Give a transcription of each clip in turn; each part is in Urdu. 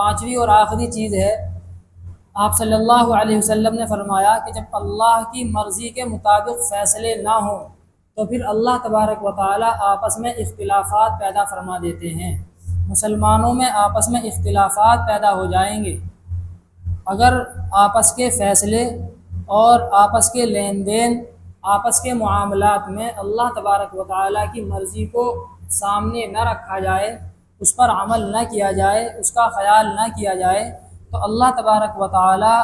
پانچویں اور آخری چیز ہے، آپ صلی اللہ علیہ وسلم نے فرمایا کہ جب اللہ کی مرضی کے مطابق فیصلے نہ ہوں تو پھر اللہ تبارک و تعالیٰ آپس میں اختلافات پیدا فرما دیتے ہیں، مسلمانوں میں آپس میں اختلافات پیدا ہو جائیں گے۔ اگر آپس کے فیصلے اور آپس کے لین دین، آپس کے معاملات میں اللہ تبارک و تعالیٰ کی مرضی کو سامنے نہ رکھا جائے، اس پر عمل نہ کیا جائے، اس کا خیال نہ کیا جائے، تو اللہ تبارک و تعالیٰ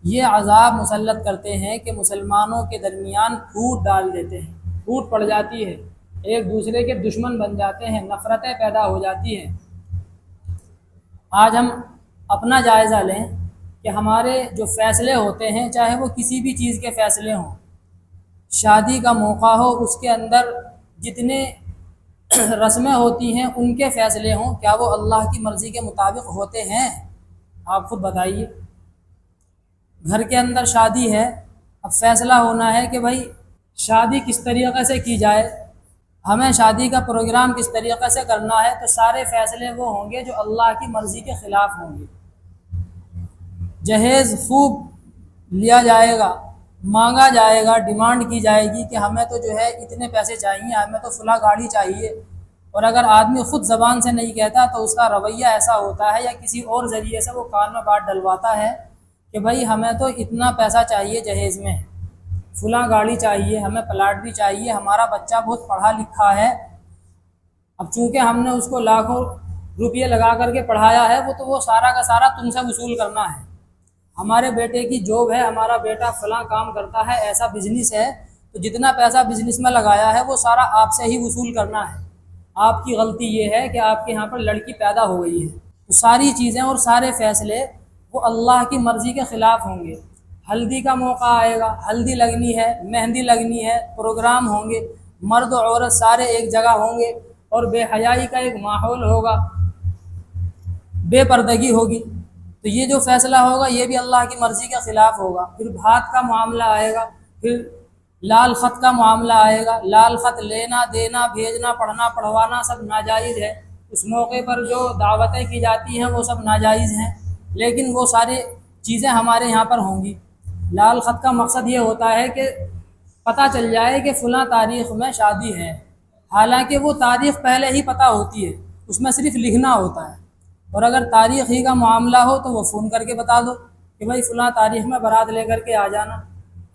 یہ عذاب مسلط کرتے ہیں کہ مسلمانوں کے درمیان پھوٹ ڈال دیتے ہیں، پھوٹ پڑ جاتی ہے، ایک دوسرے کے دشمن بن جاتے ہیں، نفرتیں پیدا ہو جاتی ہیں۔ آج ہم اپنا جائزہ لیں کہ ہمارے جو فیصلے ہوتے ہیں، چاہے وہ کسی بھی چیز کے فیصلے ہوں، شادی کا موقع ہو، اس کے اندر جتنے رسمیں ہوتی ہیں ان کے فیصلے ہوں، کیا وہ اللہ کی مرضی کے مطابق ہوتے ہیں؟ آپ خود بتائیے۔ گھر کے اندر شادی ہے، اب فیصلہ ہونا ہے کہ بھائی شادی کس طریقے سے کی جائے، ہمیں شادی کا پروگرام کس طریقے سے کرنا ہے، تو سارے فیصلے وہ ہوں گے جو اللہ کی مرضی کے خلاف ہوں گے۔ جہیز خوب لیا جائے گا، مانگا جائے گا، ڈیمانڈ کی جائے گی کہ ہمیں تو جو ہے اتنے پیسے چاہیے، ہمیں تو فلاں گاڑی چاہیے، اور اگر آدمی خود زبان سے نہیں کہتا تو اس کا رویہ ایسا ہوتا ہے یا کسی اور ذریعے سے وہ کان میں بات ڈلواتا ہے کہ بھائی ہمیں تو اتنا پیسہ چاہیے جہیز میں، فلاں گاڑی چاہیے، ہمیں پلاٹ بھی چاہیے، ہمارا بچہ بہت پڑھا لکھا ہے۔ اب چونکہ ہم نے اس کو لاکھوں روپیے لگا کر کے پڑھایا ہے، وہ سارا کا سارا تم سے وصول کرنا ہے۔ ہمارے بیٹے کی جاب ہے، ہمارا بیٹا فلاں کام کرتا ہے، ایسا بزنس ہے، تو جتنا پیسہ بزنس میں لگایا ہے وہ سارا آپ سے ہی وصول کرنا ہے۔ آپ کی غلطی یہ ہے کہ آپ کے یہاں پر لڑکی پیدا ہو گئی ہے۔ تو ساری چیزیں اور سارے فیصلے وہ اللہ کی مرضی کے خلاف ہوں گے۔ ہلدی کا موقع آئے گا، ہلدی لگنی ہے، مہندی لگنی ہے، پروگرام ہوں گے، مرد و عورت سارے ایک جگہ ہوں گے، اور بے حیائی کا ایک ماحول ہوگا، بے پردگی ہوگی، تو یہ جو فیصلہ ہوگا یہ بھی اللہ کی مرضی کے خلاف ہوگا۔ پھر بھات کا معاملہ آئے گا، پھر لال خط کا معاملہ آئے گا، لال خط لینا دینا، بھیجنا، پڑھنا پڑھوانا سب ناجائز ہے۔ اس موقع پر جو دعوتیں کی جاتی ہیں وہ سب ناجائز ہیں، لیکن وہ ساری چیزیں ہمارے یہاں پر ہوں گی۔ لال خط کا مقصد یہ ہوتا ہے کہ پتہ چل جائے کہ فلاں تاریخ میں شادی ہے، حالانکہ وہ تاریخ پہلے ہی پتہ ہوتی ہے، اس میں صرف لکھنا ہوتا ہے۔ اور اگر تاریخ ہی کا معاملہ ہو تو وہ فون کر کے بتا دو کہ بھائی فلاں تاریخ میں بارات لے کر کے آ جانا،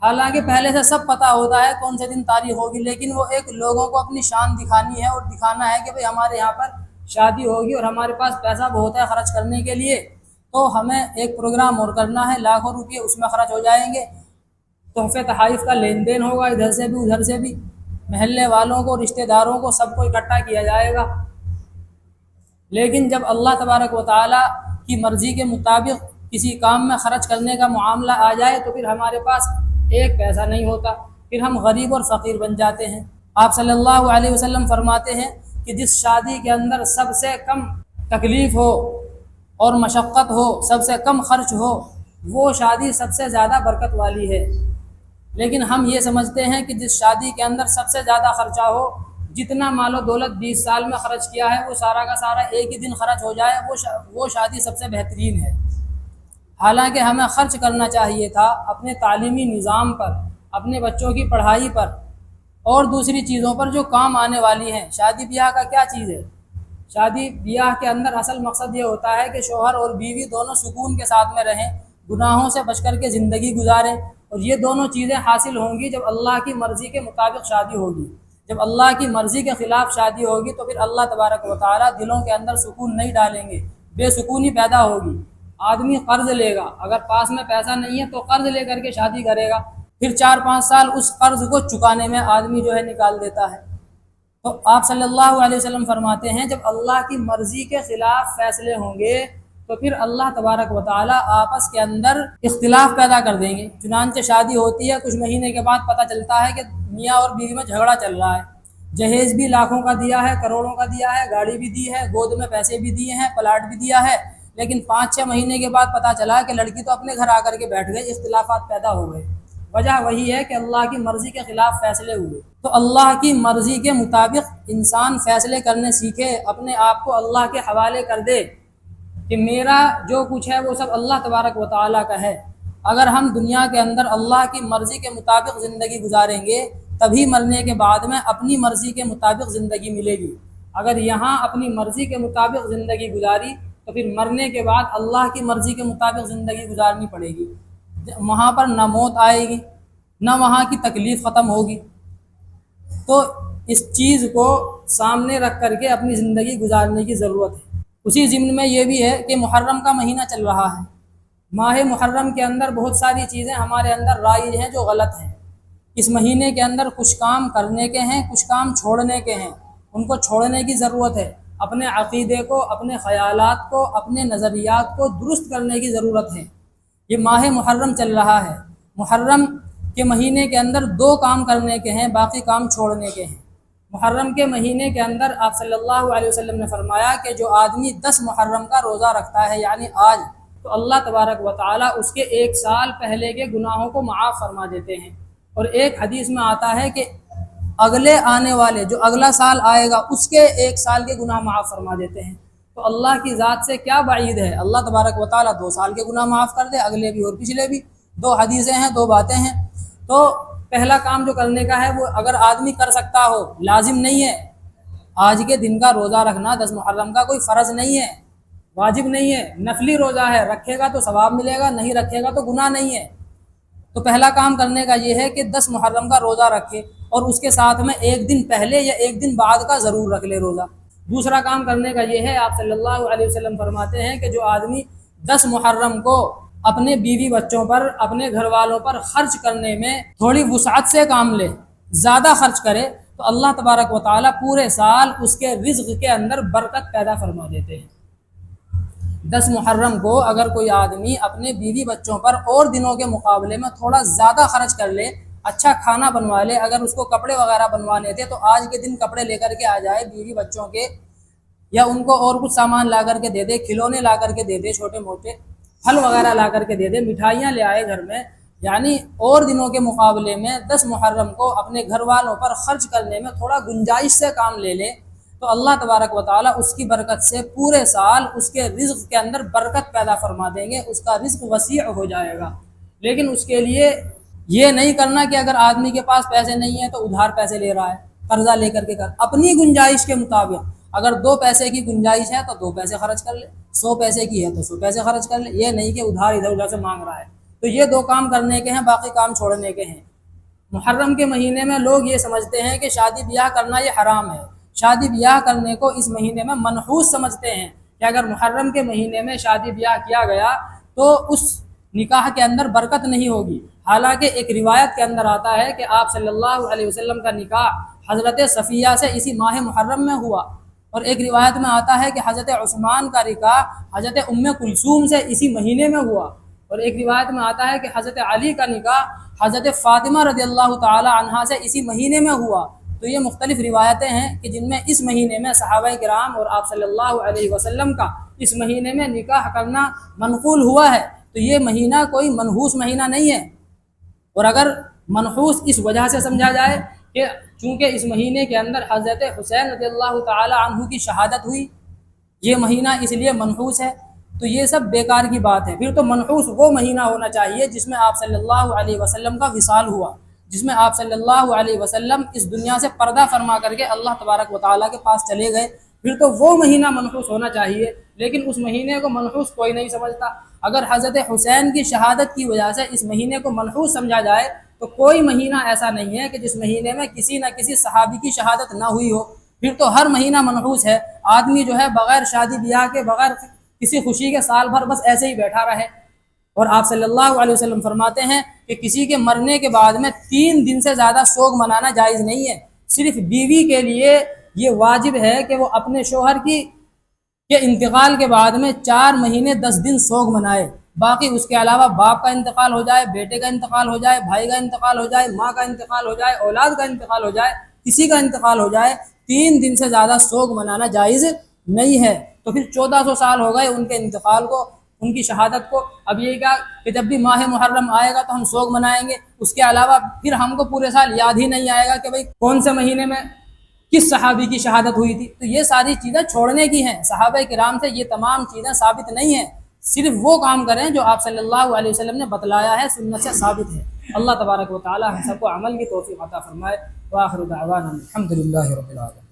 حالانکہ پہلے سے سب پتہ ہوتا ہے کون سے دن تاریخ ہوگی، لیکن وہ ایک لوگوں کو اپنی شان دکھانی ہے اور دکھانا ہے کہ بھائی ہمارے یہاں پر شادی ہوگی اور ہمارے پاس پیسہ بہت ہے خرچ کرنے کے لیے، تو ہمیں ایک پروگرام اور کرنا ہے، لاکھوں روپئے اس میں خرچ ہو جائیں گے، تحفے تحائف کا لین دین ہوگا، ادھر سے بھی ادھر سے بھی، محلے والوں کو، رشتہ داروں کو، سب کو اکٹھا کیا جائے گا۔ لیکن جب اللہ تبارک و تعالیٰ کی مرضی کے مطابق کسی کام میں خرچ کرنے کا معاملہ آ جائے تو پھر ہمارے پاس ایک پیسہ نہیں ہوتا، پھر ہم غریب اور فقیر بن جاتے ہیں۔ آپ صلی اللہ علیہ وسلم فرماتے ہیں کہ جس شادی کے اندر سب سے کم تکلیف ہو اور مشقت ہو، سب سے کم خرچ ہو، وہ شادی سب سے زیادہ برکت والی ہے۔ لیکن ہم یہ سمجھتے ہیں کہ جس شادی کے اندر سب سے زیادہ خرچہ ہو، جتنا مال و دولت 20 سال میں خرچ کیا ہے وہ سارا کا سارا ایک ہی دن خرچ ہو جائے، وہ شادی سب سے بہترین ہے۔ حالانکہ ہمیں خرچ کرنا چاہیے تھا اپنے تعلیمی نظام پر، اپنے بچوں کی پڑھائی پر اور دوسری چیزوں پر جو کام آنے والی ہیں۔ شادی بیاہ کا کیا چیز ہے؟ شادی بیاہ کے اندر اصل مقصد یہ ہوتا ہے کہ شوہر اور بیوی دونوں سکون کے ساتھ میں رہیں، گناہوں سے بچ کر کے زندگی گزاریں، اور یہ دونوں چیزیں حاصل ہوں گی جب اللہ کی مرضی کے مطابق شادی ہوگی۔ جب اللہ کی مرضی کے خلاف شادی ہوگی تو پھر اللہ تبارک و تعالیٰ دلوں کے اندر سکون نہیں ڈالیں گے، بے سکونی پیدا ہوگی۔ آدمی قرض لے گا، اگر پاس میں پیسہ نہیں ہے تو قرض لے کر کے شادی کرے گا، پھر 4-5 سال اس قرض کو چکانے میں آدمی جو ہے نکال دیتا ہے۔ تو آپ صلی اللہ علیہ وسلم فرماتے ہیں جب اللہ کی مرضی کے خلاف فیصلے ہوں گے تو پھر اللہ تبارک و تعالیٰ آپس کے اندر اختلاف پیدا کر دیں گے۔ چنانچہ شادی ہوتی ہے، کچھ مہینے کے بعد پتہ چلتا ہے کہ میاں اور بیوی میں جھگڑا چل رہا ہے، جہیز بھی لاکھوں کا دیا ہے، کروڑوں کا دیا ہے، گاڑی بھی دی ہے، گود میں پیسے بھی دیے ہیں، پلاٹ بھی دیا ہے، لیکن 5-6 مہینے کے بعد پتہ چلا کہ لڑکی تو اپنے گھر آ کر کے بیٹھ گئی، اختلافات پیدا ہو گئے۔ وجہ وہی ہے کہ اللہ کی مرضی کے خلاف فیصلے ہوئے۔ تو اللہ کی مرضی کے مطابق انسان فیصلے کرنے سیکھے، اپنے آپ کو اللہ کے حوالے کر دے، کہ میرا جو کچھ ہے وہ سب اللہ تبارک و تعالیٰ کا ہے۔ اگر ہم دنیا کے اندر اللہ کی مرضی کے مطابق زندگی گزاریں گے تبھی مرنے کے بعد میں اپنی مرضی کے مطابق زندگی ملے گی۔ اگر یہاں اپنی مرضی کے مطابق زندگی گزاری تو پھر مرنے کے بعد اللہ کی مرضی کے مطابق زندگی گزارنی پڑے گی۔ وہاں پر نہ موت آئے گی، نہ وہاں کی تکلیف ختم ہوگی۔ تو اس چیز کو سامنے رکھ کر کے اپنی زندگی گزارنے کی ضرورت ہے۔ اسی ضمن میں یہ بھی ہے کہ محرم کا مہینہ چل رہا ہے۔ ماہ محرم کے اندر بہت ساری چیزیں ہمارے اندر رائج ہیں جو غلط ہیں۔ اس مہینے کے اندر کچھ کام کرنے کے ہیں، کچھ کام چھوڑنے کے ہیں، ان کو چھوڑنے کی ضرورت ہے۔ اپنے عقیدے کو، اپنے خیالات کو، اپنے نظریات کو درست کرنے کی ضرورت ہے۔ یہ ماہ محرم چل رہا ہے۔ محرم کے مہینے کے اندر 2 کام کرنے کے ہیں، باقی کام چھوڑنے کے ہیں۔ محرم کے مہینے کے اندر آپ صلی اللہ علیہ وسلم نے فرمایا کہ جو آدمی 10 محرم کا روزہ رکھتا ہے یعنی آج، تو اللہ تبارک و تعالیٰ اس کے 1 سال پہلے کے گناہوں کو معاف فرما دیتے ہیں۔ اور ایک حدیث میں آتا ہے کہ اگلے آنے والے جو اگلا سال آئے گا اس کے 1 سال کے گناہ معاف فرما دیتے ہیں۔ تو اللہ کی ذات سے کیا بعید ہے، اللہ تبارک و تعالیٰ 2 سال کے گناہ معاف کر دے، اگلے بھی اور پچھلے بھی۔ 2 حدیثیں ہیں، 2 باتیں ہیں۔ تو پہلا کام جو کرنے کا ہے وہ اگر آدمی کر سکتا ہو، لازم نہیں ہے آج کے دن کا روزہ رکھنا، 10 محرم کا کوئی فرض نہیں ہے، واجب نہیں ہے، نفلی روزہ ہے، رکھے گا تو ثواب ملے گا، نہیں رکھے گا تو گناہ نہیں ہے۔ تو پہلا کام کرنے کا یہ ہے کہ 10 محرم کا روزہ رکھے اور اس کے ساتھ میں 1 دن پہلے یا 1 دن بعد کا ضرور رکھ لے روزہ۔ دوسرا کام کرنے کا یہ ہے، آپ صلی اللہ علیہ وسلم فرماتے ہیں کہ جو آدمی 10 محرم کو اپنے بیوی بچوں پر، اپنے گھر والوں پر خرچ کرنے میں تھوڑی وسعت سے کام لے، زیادہ خرچ کرے، تو اللہ تبارک و تعالیٰ پورے سال اس کے رزق کے اندر برکت پیدا فرما دیتے ہیں۔ 10 محرم کو اگر کوئی آدمی اپنے بیوی بچوں پر اور دنوں کے مقابلے میں تھوڑا زیادہ خرچ کر لے، اچھا کھانا بنوا لے، اگر اس کو کپڑے وغیرہ بنوانے تھے تو آج کے دن کپڑے لے کر کے آ جائے بیوی بچوں کے، یا ان کو اور کچھ سامان لا کر کے دے دے، کھلونے لا کر کے دے دے، چھوٹے موٹے پھل وغیرہ لا کر کے دے دے، مٹھائیاں لے آئے گھر میں، یعنی اور دنوں کے مقابلے میں 10 محرم کو اپنے گھر والوں پر خرچ کرنے میں تھوڑا گنجائش سے کام لے لے، تو اللہ تبارک و تعالیٰ اس کی برکت سے پورے سال اس کے رزق کے اندر برکت پیدا فرما دیں گے، اس کا رزق وسیع ہو جائے گا۔ لیکن اس کے لیے یہ نہیں کرنا کہ اگر آدمی کے پاس پیسے نہیں ہیں تو ادھار پیسے لے رہا ہے، قرضہ لے کر کے اپنی گنجائش کے مطابق، اگر 2 پیسے کی گنجائش ہے تو 2 پیسے خرچ کر لے، 100 پیسے کی ہے تو 100 پیسے خرچ کر لے، یہ نہیں کہ ادھار ادھر ادھر سے مانگ رہا ہے۔ تو یہ 2 کام کرنے کے ہیں، باقی کام چھوڑنے کے ہیں۔ محرم کے مہینے میں لوگ یہ سمجھتے ہیں کہ شادی بیاہ کرنا یہ حرام ہے، شادی بیاہ کرنے کو اس مہینے میں منحوس سمجھتے ہیں کہ اگر محرم کے مہینے میں شادی بیاہ کیا گیا تو اس نکاح کے اندر برکت نہیں ہوگی۔ حالانکہ ایک روایت کے اندر آتا ہے کہ آپ صلی اللہ علیہ وسلم کا نکاح حضرت صفیہ سے اسی ماہ محرم میں ہوا، اور ایک روایت میں آتا ہے کہ حضرت عثمان کا نکاح حضرت ام کلثوم سے اسی مہینے میں ہوا، اور ایک روایت میں آتا ہے کہ حضرت علی کا نکاح حضرت فاطمہ رضی اللہ تعالی عنہا سے اسی مہینے میں ہوا۔ تو یہ مختلف روایتیں ہیں کہ جن میں اس مہینے میں صحابہ کرام اور آپ صلی اللہ علیہ وسلم کا اس مہینے میں نکاح کرنا منقول ہوا ہے۔ تو یہ مہینہ کوئی منحوس مہینہ نہیں ہے، اور اگر منحوس اس وجہ سے سمجھا جائے کہ چونکہ اس مہینے کے اندر حضرت حسین رضی اللہ تعالی عنہ کی شہادت ہوئی، یہ مہینہ اس لیے منحوس ہے، تو یہ سب بیکار کی بات ہے۔ پھر تو منحوس وہ مہینہ ہونا چاہیے جس میں آپ صلی اللہ علیہ وسلم کا وصال ہوا، جس میں آپ صلی اللہ علیہ وسلم اس دنیا سے پردہ فرما کر کے اللہ تبارک و تعالیٰ کے پاس چلے گئے، پھر تو وہ مہینہ منحوس ہونا چاہیے۔ لیکن اس مہینے کو منحوس کوئی نہیں سمجھتا۔ اگر حضرت حسین کی شہادت کی وجہ سے اس مہینے کو منحوس سمجھا جائے تو کوئی مہینہ ایسا نہیں ہے کہ جس مہینے میں کسی نہ کسی صحابی کی شہادت نہ ہوئی ہو، پھر تو ہر مہینہ منحوس ہے۔ آدمی جو ہے بغیر شادی بیاہ کے، بغیر کسی خوشی کے سال بھر بس ایسے ہی بیٹھا رہے، اور آپ صلی اللہ علیہ وسلم فرماتے ہیں کہ کسی کے مرنے کے بعد میں 3 دن سے زیادہ سوگ منانا جائز نہیں ہے۔ صرف بیوی کے لیے یہ واجب ہے کہ وہ اپنے شوہر کے انتقال کے بعد میں 4 مہینے 10 دن سوگ منائے، باقی اس کے علاوہ باپ کا انتقال ہو جائے، بیٹے کا انتقال ہو جائے، بھائی کا انتقال ہو جائے، ماں کا انتقال ہو جائے، اولاد کا انتقال ہو جائے، کسی کا انتقال ہو جائے، 3 دن سے زیادہ سوگ منانا جائز نہیں ہے۔ تو پھر 1400 سال ہو گئے ان کے انتقال کو، ان کی شہادت کو۔ اب یہ کہا کہ جب بھی ماہ محرم آئے گا تو ہم سوگ منائیں گے، اس کے علاوہ پھر ہم کو پورے سال یاد ہی نہیں آئے گا کہ بھئی کون سے مہینے میں کس صحابی کی شہادت ہوئی تھی. تو یہ ساری چیزیں چھوڑنے کی ہیں. صحابہ کرام سے یہ تمام چیزیں ثابت نہیں ہیں. صرف وہ کام کریں جو آپ صلی اللہ علیہ وسلم نے بتلایا ہے، سنت سے ثابت ہے. اللہ تبارک و تعالی ہم سب کو عمل کی توفیق عطا فرمائے. وآخر دعوانا الحمد للہ رب العالمین.